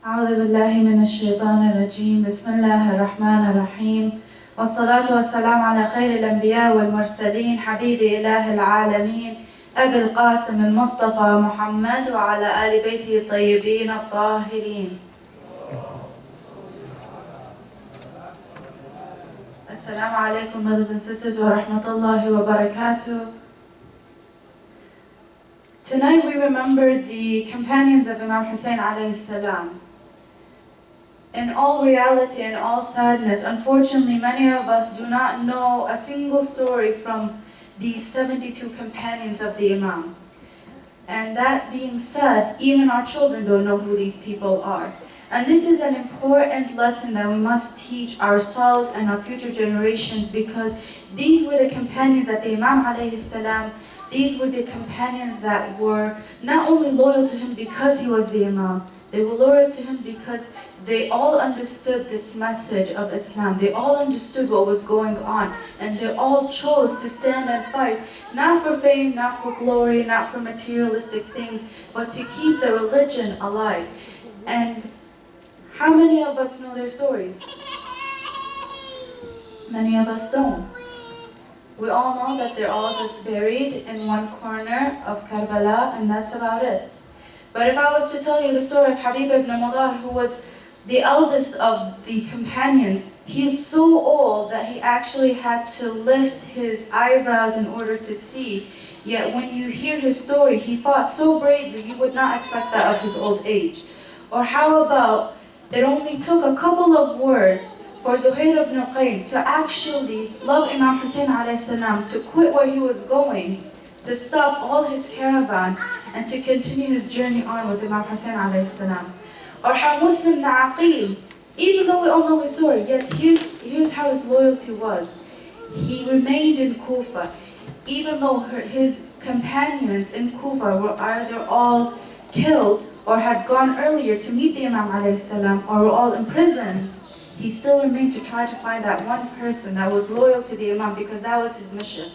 أعوذ بالله من الشيطان الرجيم. بسم الله الرحمن الرحيم. والصلاة والسلام على خير الأنبياء والمرسلين حبيب إله العالمين أبي القاسم المصطفى محمد وعلى آل بيته الطيبين الطاهرين. Assalamu alaikum, brothers and sisters, wa rahmatullahi wa barakatuh. Tonight we remember the companions of Imam Hussein alayhi salam. In all reality and all sadness, unfortunately many of us do not know a single story from these 72 companions of the Imam. And that being said, even our children don't know who these people are. And this is an important lesson that we must teach ourselves and our future generations, because these were the companions that the Imam alayhi salam, these were the companions that were not only loyal to him because he was the Imam, they were loyal to him because they all understood this message of Islam. They all understood what was going on, and they all chose to stand and fight, not for fame, not for glory, not for materialistic things, but to keep the religion alive. And how many of us know their stories? Many of us don't. We all know that they're all just buried in one corner of Karbala, and that's about it. But if I was to tell you the story of Habib ibn Mudar, who was the eldest of the companions, he is so old that he actually had to lift his eyebrows in order to see. Yet when you hear his story, he fought so bravely, you would not expect that of his old age. Or how about, it only took a couple of words for Zuhair ibn Qaym to actually love Imam Hussein alayhi salam, to quit where he was going, to stop all his caravan, and to continue his journey on with Imam Hussein alayhi salam. Or how Muslim Aqil, even though we all know his story, yet here's how his loyalty was. He remained in Kufa, even though his companions in Kufa were either all killed or had gone earlier to meet the Imam alayhi salam, or were all imprisoned. He still remained to try to find that one person that was loyal to the Imam, because that was his mission.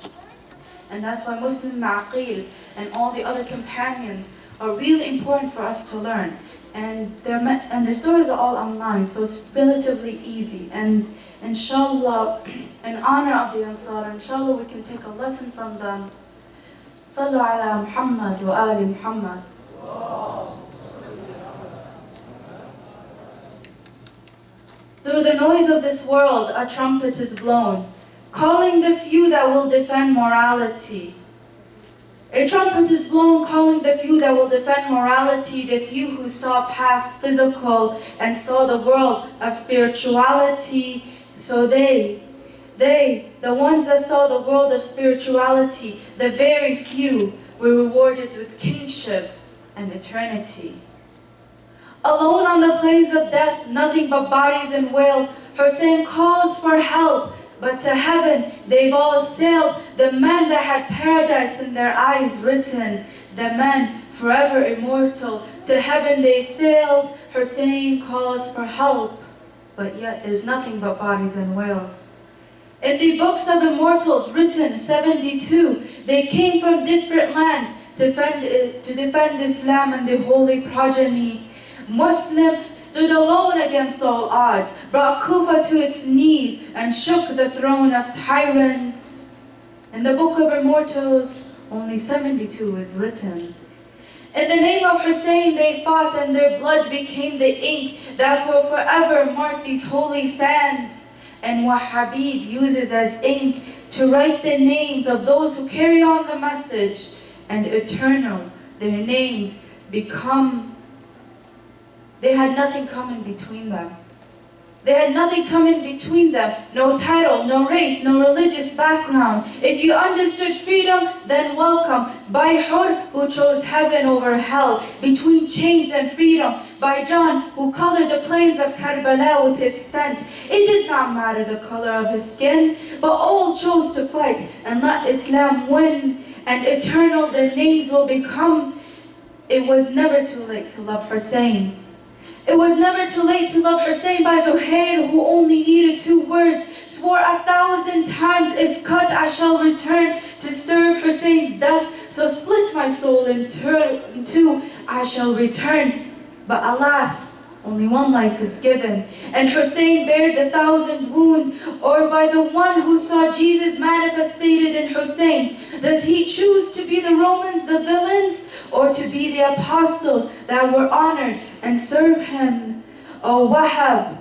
And that's why Muslim Aqil and all the other companions are really important for us to learn. And their stories are all online, so it's relatively easy. And inshallah, in honor of the Ansar, inshallah we can take a lesson from them. Sallu ala Muhammad wa ali Muhammad. Through the noise of this world, a trumpet is blown, calling the few that will defend morality. A trumpet is blown, calling the few that will defend morality, the few who saw past physical and saw the world of spirituality. So the ones that saw the world of spirituality, the very few, were rewarded with kingship and eternity. Alone on the plains of death, nothing but bodies and wails, Hussein calls for help, but to heaven they've all sailed. The men that had paradise in their eyes written, the men forever immortal, to heaven they sailed. Hussein calls for help, but yet there's nothing but bodies and wails. In the books of immortals written 72, they came from different lands to defend Islam and the holy progeny. Muslim stood alone against all odds, brought Kufa to its knees, and shook the throne of tyrants. In the book of immortals, only 72 is written. In the name of Hussein they fought, and their blood became the ink that will forever mark these holy sands. And what Habib uses as ink to write the names of those who carry on the message, and eternal their names become. They had nothing coming between them. They had nothing coming between them. No title, no race, no religious background. If you understood freedom, then welcome. By Hur, who chose heaven over hell, between chains and freedom. By John, who colored the plains of Karbala with his scent. It did not matter the color of his skin, but all chose to fight and let Islam win. And eternal their names will become. It was never too late to love Hussein. It was never too late to love Hussein by Zuhair, who only needed 2 words, swore 1,000 times, if cut I shall return to serve Hussein's dust, so split my soul in two, I shall return. But alas, only one life is given. And Hussein bared 1,000 wounds, or by the one who saw Jesus manifested in Hussein, does he choose to be the Romans, the villains, or to be the apostles that were honored and serve him? O Wahhab,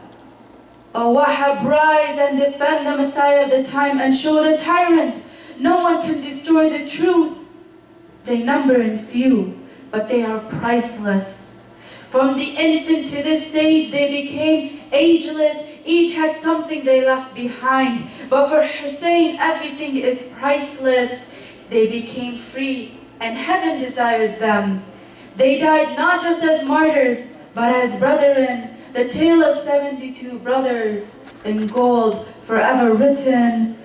rise and defend the Messiah of the time and show the tyrants no one can destroy the truth. They number in few, but they are priceless. From the infant to the sage, they became ageless. Each had something they left behind. But for Hussein, everything is priceless. They became free, and heaven desired them. They died not just as martyrs, but as brethren. The tale of 72 brothers in gold, forever written.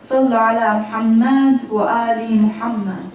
Sallu ala Muhammad wa ali Muhammad.